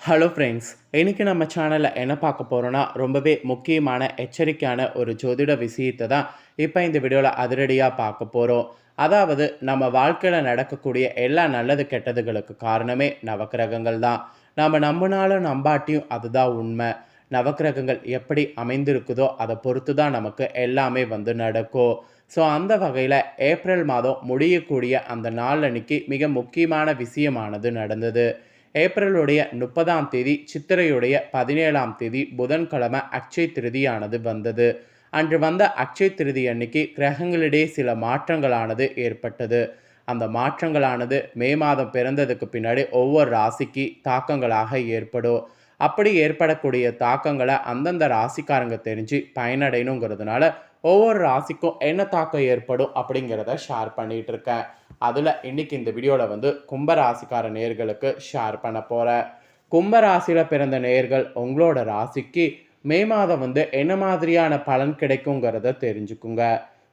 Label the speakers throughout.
Speaker 1: Hello friends, இன்றைக்கி நம்ம சேனலில் என்ன பார்க்க போகிறோன்னா ரொம்பவே முக்கியமான எச்சரிக்கையான ஒரு ஜோதிட விஷயத்தை தான் இப்போ இந்த வீடியோவில் அதிரடியாக பார்க்க போகிறோம். அதாவது நம்ம வாழ்க்கையில் நடக்கக்கூடிய எல்லா நல்லது கெட்டதுகளுக்கு காரணமே நவக்கிரகங்கள் தான். நம்ம நம்பினாலும் நம்பாட்டியும் அதுதான் உண்மை. நவக்கிரகங்கள் எப்படி அமைந்திருக்குதோ அதை பொறுத்து தான் நமக்கு எல்லாமே நடக்கும். ஸோ அந்த வகையில் ஏப்ரல் மாதம் முடியக்கூடிய அந்த நாள் அன்னைக்கு மிக முக்கியமான விஷயமானது நடந்தது. ஏப்ரலுடைய 30ஆம் தேதி சித்திரையுடைய 17ஆம் தேதி புதன்கிழமை அக்ஷய திருதியானது வந்தது. அன்று வந்த அக்ஷய திருதி அன்னைக்கு கிரகங்களிடையே சில மாற்றங்களானது ஏற்பட்டது. அந்த மாற்றங்களானது மே மாதம் பிறந்ததுக்கு பின்னாடி ஒவ்வொரு ராசிக்கு தாக்கங்களாக ஏற்படும். அப்படி ஏற்படக்கூடிய தாக்கங்களை அந்தந்த ராசிக்காரங்க தெரிஞ்சு பயனடையணுங்கிறதுனால ஒவ்வொரு ராசிக்கும் என்ன தாக்கம் ஏற்படும் அப்படிங்கிறத ஷேர் பண்ணிட்டு இருக்கேன். அதில் இன்னைக்கு இந்த வீடியோவில் கும்பராசிக்கார நேயர்களுக்கு ஷேர் பண்ண போகிறேன். கும்பராசியில் பிறந்த நேயர்கள் உங்களோட ராசிக்கு மே மாதம் என்ன மாதிரியான பலன் கிடைக்குங்கிறத தெரிஞ்சுக்குங்க.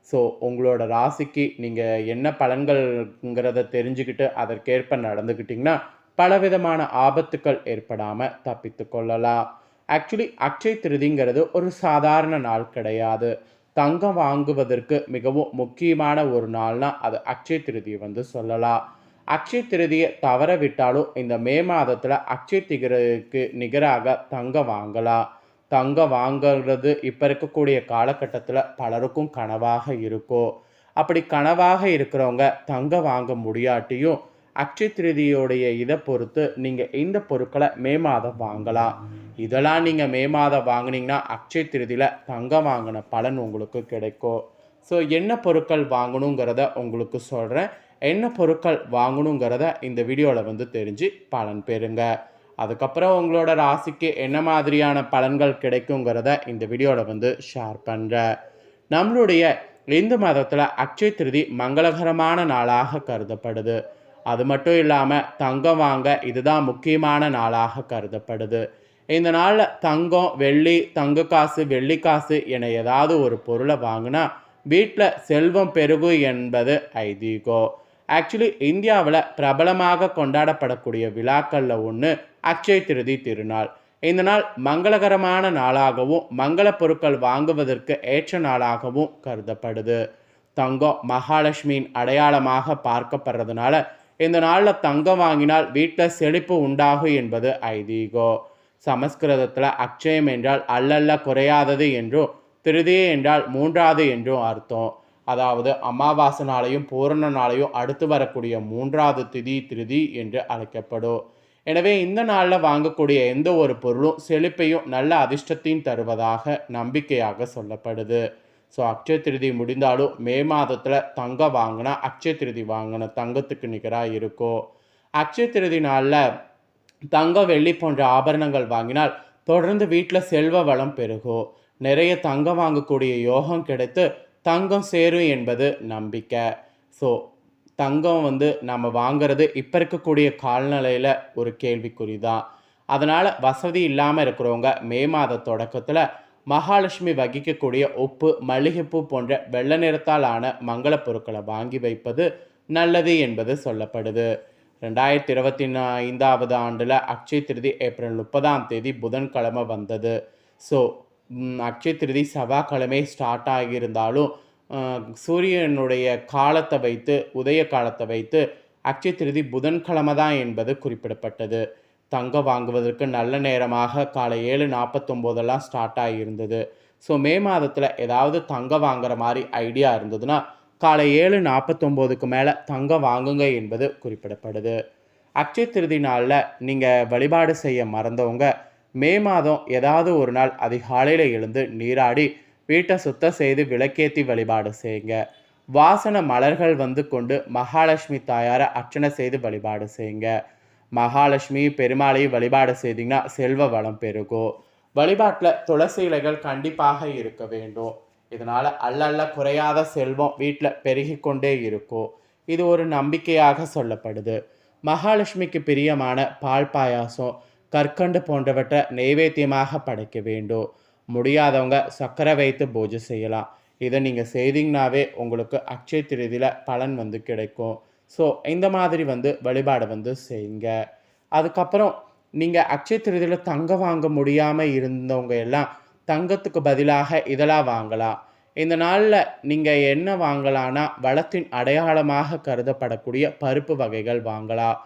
Speaker 1: ஸோ உங்களோட ராசிக்கு நீங்கள் என்ன பலன்கள்ங்கிறத தெரிஞ்சுக்கிட்டு அதற்கேற்ப நடந்துக்கிட்டிங்கன்னா பலவிதமான ஆபத்துக்கள் ஏற்படாமல் தப்பித்து கொள்ளலாம். ஆக்சுவலி அக்ஷய திருதிங்கிறது ஒரு சாதாரண நாள் கிடையாது. தங்கம் வாங்குவதற்கு மிகவும் முக்கியமான ஒரு நாள்னா அது அக்ஷய திருதியை சொல்லலாம். அக்ஷய திருதியை தவற விட்டாலும் இந்த மே மாதத்தில் அக்ஷய திகருக்கு நிகராக தங்கம் வாங்கலாம். தங்கம் வாங்கிறது இப்போ இருக்கக்கூடிய காலகட்டத்தில் பலருக்கும் கனவாக இருக்கும். அப்படி கனவாக இருக்கிறவங்க தங்கம் வாங்க முடியாட்டியும் அக்ஷய திருதியோடைய இதை பொறுத்து நீங்கள் இந்த பொருட்களை மே மாதம் வாங்கலாம். இதெல்லாம் நீங்கள் மே மாதம் வாங்கினீங்கன்னா அக்ஷய திருதியில் தங்கம் வாங்கின பலன் உங்களுக்கு கிடைக்கும். ஸோ என்ன பொருட்கள் வாங்கணுங்கிறத உங்களுக்கு சொல்கிறேன். என்ன பொருட்கள் வாங்கணுங்கிறத இந்த வீடியோவில் தெரிஞ்சு பலன் பெறுங்க. அதுக்கப்புறம் உங்களோட ராசிக்கு என்ன மாதிரியான பலன்கள் கிடைக்குங்கிறத இந்த வீடியோவில் ஷேர் பண்ணுறேன். நம்மளுடைய இந்து மதத்தில் அக்ஷய திருதி மங்களகரமான நாளாக கருதப்படுது. அது மட்டும் இல்லாமல் தங்கம் வாங்க இதுதான் முக்கியமான நாளாக கருதப்படுது. இந்த நாளில் தங்கம், வெள்ளி, தங்க காசு, வெள்ளி காசு என ஏதாவது ஒரு பொருளை வாங்கினா வீட்டில் செல்வம் பெருகும் என்பது ஐதீகம். ஆக்சுவலி இந்தியாவில் பிரபலமாக கொண்டாடப்படக்கூடிய விழாக்களில் ஒன்று அக்ஷய திருதி திருநாள். இந்த நாள் மங்களகரமான நாளாகவும் மங்கள பொருட்கள் வாங்குவதற்கு ஏற்ற நாளாகவும் கருதப்படுது. தங்கம் மகாலட்சுமியின் அடையாளமாக பார்க்கப்படுறதுனால இந்த நாளில் தங்கம் வாங்கினால் வீட்டில் செழிப்பு உண்டாகும் என்பது ஐதீகம். சமஸ்கிருதத்தில் அக்ஷயம் என்றால் அல்லல்ல குறையாதது என்றும் திருதியை என்றால் மூன்றாவது என்றும் அர்த்தம். அதாவது அமாவாசை நாளையும் பூரண நாளையும் அடுத்து வரக்கூடிய மூன்றாவது திதி திருதி என்று அழைக்கப்படும். எனவே இந்த நாளில் வாங்கக்கூடிய எந்த ஒரு பொருளும் செழிப்பையும் நல்ல அதிர்ஷ்டத்தையும் தருவதாக நம்பிக்கையாக சொல்லப்படுது. ஸோ அக்ஷய திருதி முடிந்தாலும் மே மாதத்தில் தங்கம் வாங்கினா அக்ஷய திருதி வாங்கின தங்கத்துக்கு நிகராக இருக்கும். அக்ஷய திருதி நாளில் தங்கம், வெள்ளி போன்ற ஆபரணங்கள் வாங்கினால் தொடர்ந்து வீட்டில் செல்வ வளம் பெருகும். நிறைய தங்கம் வாங்கக்கூடிய யோகம் கிடைத்து தங்கம் சேரும் என்பது நம்பிக்கை. ஸோ தங்கம் நம்ம வாங்கிறது இப்போ இருக்கக்கூடிய காலநிலையில் ஒரு கேள்விக்குறி தான். அதனால் வசதி இல்லாமல் இருக்கிறவங்க மே மாத தொடக்கத்தில் மகாலட்சுமி வகிக்கக்கூடிய உப்பு, மல்லிகைப்பூ போன்ற வெள்ளை நிறத்தால் ஆன மங்கள பொருட்களை வாங்கி வைப்பது நல்லது என்பது சொல்லப்படுது. 2025 ஆண்டில் அக்ஷய திருதி ஏப்ரல் 30ஆம் தேதி புதன்கிழமை வந்தது. ஸோ அக்ஷய திருதி செவ்வாய்க்கிழமை ஸ்டார்ட் ஆகியிருந்தாலும் சூரியனுடைய காலத்தை வைத்து, உதய காலத்தை வைத்து அக்ஷய திருதி புதன்கிழமை தான் என்பது குறிப்பிடப்பட்டது. தங்கம் வாங்குவதற்கு நல்ல நேரமாக காலை 7:49 ஸ்டார்ட் ஆகியிருந்தது. ஸோ மே மாதத்தில் ஏதாவது தங்கம் வாங்குற மாதிரி ஐடியா இருந்ததுன்னா காலை 7:49க்கு மேலே தங்கம் வாங்குங்க என்பது குறிப்பிடப்படுது. அக்ஷய திருதி நாளில் நீங்கள் வழிபாடு செய்ய மறந்தவங்க மே மாதம் ஏதாவது ஒரு நாள் அதிகாலையில் எழுந்து நீராடி வீட்டை சுத்தம் செய்து விளக்கேற்றி வழிபாடு செய்யுங்க. வாசன மலர்கள் கொண்டு மகாலட்சுமி தாயாரை அர்ச்சனை செய்து வழிபாடு செய்யுங்க. மகாலட்சுமி பெருமாளையும் வழிபாடு செய்தீங்கன்னா செல்வ வளம் பெருகும். வழிபாட்டில் துளசி இலைகள் கண்டிப்பாக இருக்க வேண்டும். இதனால் அல்லல்ல குறையாத செல்வம் வீட்டில் பெருகி கொண்டே இருக்கும். இது ஒரு நம்பிக்கையாக சொல்லப்படுது. மகாலட்சுமிக்கு பிரியமான பால் பாயாசம், கற்கண்டு போன்றவற்றை நைவேத்தியமாக படைக்க வேண்டும். முடியாதவங்க சர்க்கரை வைத்து பூஜை செய்யலாம். இதை நீங்கள் செய்தீங்கன்னாவே உங்களுக்கு அக்ஷய திருதியில் பலன் கிடைக்கும். ஸோ இந்த மாதிரி வழிபாடு செய்யுங்க. அதுக்கப்புறம் நீங்கள் அட்சய திருதியில் தங்கம் வாங்க முடியாமல் இருந்தவங்க எல்லாம் தங்கத்துக்கு பதிலாக இதெல்லாம் வாங்கலாம். இந்த நாளில் நீங்கள் என்ன வாங்கலான்னா, வளத்தின் அடையாளமாக கருதப்படக்கூடிய பருப்பு வகைகள் வாங்கலாம்.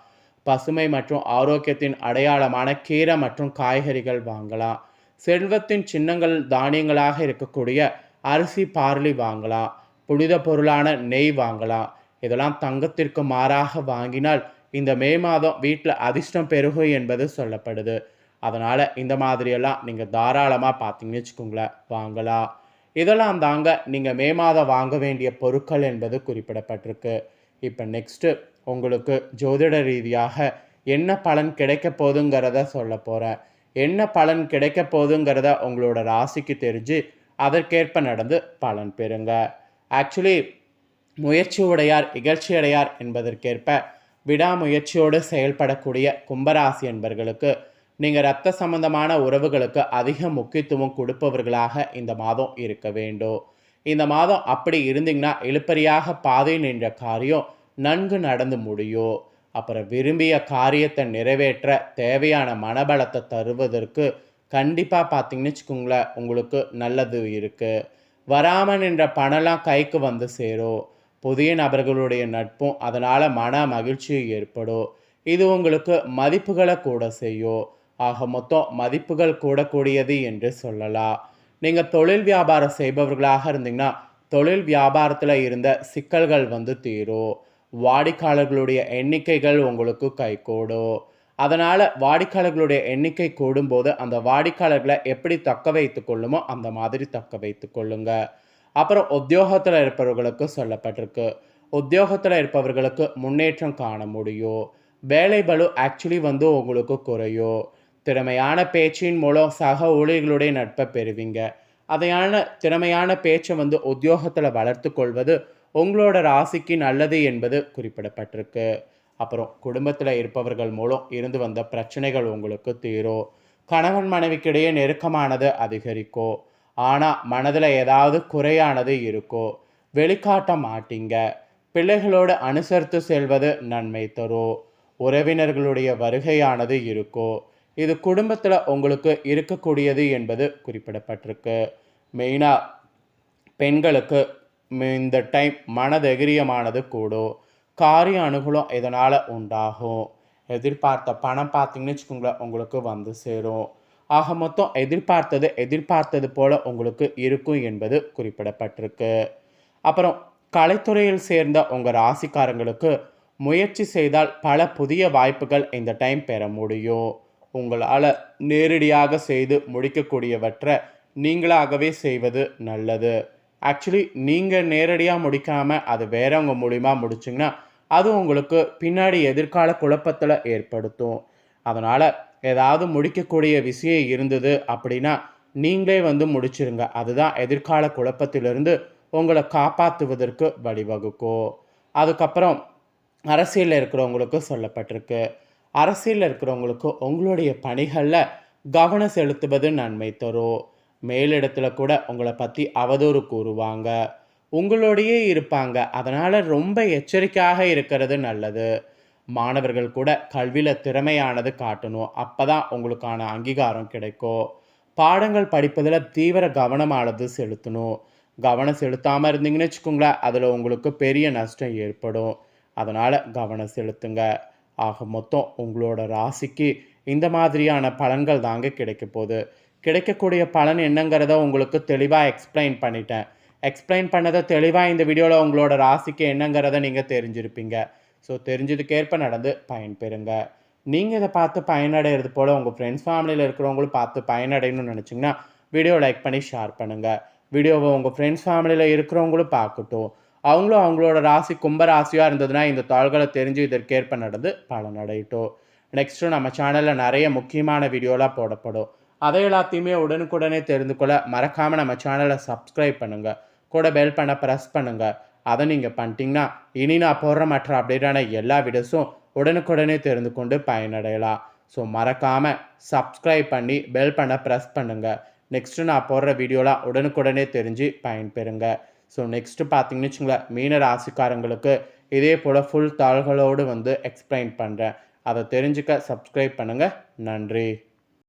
Speaker 1: பசுமை மற்றும் ஆரோக்கியத்தின் அடையாளமான கீரை மற்றும் காய்கறிகள் வாங்கலாம். செல்வத்தின் சின்னங்கள் தானியங்களாக இருக்கக்கூடிய அரிசி பார்லி வாங்கலாம். புனித பொருளான நெய் வாங்கலாம். இதெல்லாம் தங்கத்திற்கு மாறாக வாங்கினால் இந்த மே மாதம் வீட்டில் அதிர்ஷ்டம் பெருகும் என்பது சொல்லப்படுது. அதனால் இந்த மாதிரியெல்லாம் நீங்கள் தாராளமாக பார்த்தீங்கன்னு வச்சுக்கோங்களேன் வாங்கலாம். இதெல்லாம் தாங்க நீங்கள் மே மாதம் வாங்க வேண்டிய பொருட்கள் என்பது குறிப்பிடப்பட்டிருக்கு. இப்போ நெக்ஸ்ட்டு உங்களுக்கு ஜோதிட ரீதியாக என்ன பலன் கிடைக்க போகுதுங்கிறத சொல்ல போகிறேன். என்ன பலன் கிடைக்க போகுதுங்கிறத உங்களோட ராசிக்கு தெரிஞ்சு அதற்கேற்ப நடந்து பலன் பெறுங்க. ஆக்சுவலி முயற்சி உடையார் இகழ்ச்சி அடையார் என்பதற்கேற்ப விடாமுயற்சியோடு செயல்படக்கூடிய கும்பராசி என்பர்களுக்கு நீங்கள் இரத்த சம்பந்தமான உறவுகளுக்கு அதிக முக்கியத்துவம் கொடுப்பவர்களாக இந்த மாதம் இருக்க வேண்டும். இந்த மாதம் அப்படி இருந்தீங்கன்னா இழுப்பறியாக பாதை நின்ற காரியம் நன்கு நடந்து முடியும். அப்புறம் விரும்பிய காரியத்தை நிறைவேற்ற தேவையான மனபலத்தை தருவதற்கு கண்டிப்பாக பார்த்தீங்கன்னு வச்சுக்கோங்களேன் உங்களுக்கு நல்லது இருக்குது. வராமல் நின்ற பணம்லாம் கைக்கு வந்து சேரும். புதிய நபர்களுடைய நட்பும் அதனால் மன மகிழ்ச்சியும் ஏற்படும். இது உங்களுக்கு மதிப்புகளை கூட செய்யும். ஆக மொத்தம் மதிப்புகள் கூடக்கூடியது என்று சொல்லலாம். நீங்கள் தொழில் வியாபாரம் செய்பவர்களாக இருந்தீங்கன்னா தொழில் வியாபாரத்தில் இருந்த சிக்கல்கள் வந்து தீரும். வாடிக்கையாளர்களுடைய எண்ணிக்கைகள் உங்களுக்கு கைகூடும். அதனால் வாடிக்கையாளர்களுடைய எண்ணிக்கை கூடும்போது அந்த வாடிக்கையாளர்களை எப்படி தக்க வைத்து கொள்ளுமோ அந்த மாதிரி தக்க வைத்து கொள்ளுங்க. அப்புறம் உத்தியோகத்தில் இருப்பவர்களுக்கு சொல்லப்பட்டிருக்கு. உத்தியோகத்தில் இருப்பவர்களுக்கு முன்னேற்றம் காண முடியும். வேலை பளு ஆக்சுவலி வந்து உங்களுக்கு குறையும். திறமையான பேச்சின் மூலம் சக ஊழியர்களுடைய நட்பை பெறுவீங்க. அதையான திறமையான பேச்சை வந்து உத்தியோகத்தில் வளர்த்து கொள்வது உங்களோட ராசிக்கு நல்லது என்பது குறிப்பிடப்பட்டிருக்கு. அப்புறம் குடும்பத்தில் இருப்பவர்கள் மூலம் இருந்து வந்த பிரச்சனைகள் உங்களுக்கு தீரும். கணவன் மனைவிக்கிடையே நெருக்கமானது அதிகரிக்கும். ஆனால் மனதில் ஏதாவது குறையானது இருக்கும். வெளிக்காட்ட மாட்டீங்க. பிள்ளைகளோடு அனுசரித்து செல்வது நன்மை தரும். உறவினர்களுடைய வருகையானது இருக்கும். இது குடும்பத்தில் உங்களுக்கு இருக்கக்கூடியது என்பது குறிப்பிடப்பட்டிருக்கு. மெயினாக பெண்களுக்கு இந்த டைம் மனதைரியமானது கூடும். காரிய அனுகூலம் இதனால் உண்டாகும். எதிர்பார்த்த பணம் பார்த்தீங்கன்னு வச்சுக்கோங்களேன் உங்களுக்கு வந்து சேரும். ஆக மொத்தம் எதிர்பார்த்தது போல் உங்களுக்கு இருக்கும் என்பது குறிப்பிடப்பட்டிருக்கு. அப்புறம் கலைத்துறையில் சேர்ந்த உங்கள் ராசிக்காரங்களுக்கு முயற்சி செய்தால் பல புதிய வாய்ப்புகள் இந்த டைம் பெற முடியும். உங்களால் நேரடியாக செய்து முடிக்கக்கூடியவற்றை நீங்களாகவே செய்வது நல்லது. ஆக்சுவலி நீங்கள் நேரடியாக முடிக்காமல் அது வேறவங்க மூலிமா முடிச்சிங்கன்னா அது உங்களுக்கு பின்னாடி எதிர்கால குழப்பத்தில் ஏற்படுத்தும். அதனால் ஏதாவது முடிக்கக்கூடிய விஷயம் இருந்தது அப்படின்னா நீங்களே வந்து முடிச்சிருங்க. அதுதான் எதிர்கால குழப்பத்திலிருந்து உங்களை காப்பாற்றுவதற்கு வழிவகுக்கும். அதுக்கப்புறம் அரசியலில் இருக்கிறவங்களுக்கு சொல்லப்பட்டிருக்கு. அரசியலில் இருக்கிறவங்களுக்கு உங்களுடைய பணிகளில் கவனம் செலுத்துவது நன்மை தரும். மேலிடத்தில் கூட உங்களை பற்றி அவதூறு கூறுவாங்க. உங்களோடையே இருப்பாங்க. அதனால் ரொம்ப எச்சரிக்கையாக இருக்கிறது நல்லது. மாணவர்கள் கூட கல்வியில் திறமையானது காட்டணும். அப்போ தான் உங்களுக்கான அங்கீகாரம் கிடைக்கும். பாடங்கள் படிப்பதில் தீவிர கவனமானது செலுத்தணும். கவனம் செலுத்தாமல் இருந்தீங்கன்னு வச்சுக்கோங்களேன் அதில் உங்களுக்கு பெரிய நஷ்டம் ஏற்படும். அதனால் கவனம் செலுத்துங்க. ஆக மொத்தம் உங்களோட ராசிக்கு இந்த மாதிரியான பலன்கள் தாங்க கிடைக்க போகுது. கிடைக்கக்கூடிய பலன் என்னங்கிறத உங்களுக்கு தெளிவாக எக்ஸ்பிளைன் பண்ணிட்டேன். எக்ஸ்பிளைன் பண்ணதை தெளிவாக இந்த வீடியோவில் உங்களோட ராசிக்கு என்னங்கிறத நீங்கள் தெரிஞ்சிருப்பீங்க. ஸோ தெரிஞ்சதுக்கேற்ப நடந்து பயன்பெறுங்க. நீங்கள் இதை பார்த்து பயனடைகிறது போல் உங்கள் ஃப்ரெண்ட்ஸ் ஃபேமிலியில் இருக்கிறவங்களும் பார்த்து பயனடையணும்னு நினச்சிங்கன்னா வீடியோ லைக் பண்ணி ஷேர் பண்ணுங்கள். வீடியோவை உங்கள் ஃப்ரெண்ட்ஸ் ஃபேமிலியில் இருக்கிறவங்களும் பார்க்கட்டும். அவங்களும் அவங்களோட ராசி கும்ப ராசியாக இருந்ததுன்னா இந்த தாள்களை தெரிஞ்சு இதற்கேற்ப நடந்து பலனடையட்டும். நெக்ஸ்ட்டு நம்ம சேனலில் நிறைய முக்கியமான வீடியோலாம் போடப்படும். அதை எல்லாத்தையுமே உடனுக்குடனே தெரிந்து கொள்ள மறக்காமல் நம்ம சேனலை சப்ஸ்கிரைப் பண்ணுங்கள். கூட பெல் பண்ண ப்ரெஸ் பண்ணுங்கள். அதை நீங்கள் பண்ணிட்டீங்கன்னா இனி நான் போடுற மற்ற அப்டேட்டான எல்லா வீடியோஸும் உடனுக்குடனே தெரிந்து கொண்டு பயனடையலாம். ஸோ மறக்காமல் சப்ஸ்கிரைப் பண்ணி பெல் பண்ண ப்ரெஸ் பண்ணுங்கள். நெக்ஸ்ட்டு நான் போடுற வீடியோலாம் உடனுக்குடனே தெரிஞ்சு பயன்பெறுங்க. ஸோ நெக்ஸ்ட்டு பார்த்தீங்கன்னு வச்சுங்களேன் மீன ராசிக்காரங்களுக்கு இதே போல் ஃபுல் தாள்களோடு வந்து எக்ஸ்பிளைன் பண்ணுறேன். அதை தெரிஞ்சுக்க சப்ஸ்கிரைப் பண்ணுங்கள். நன்றி.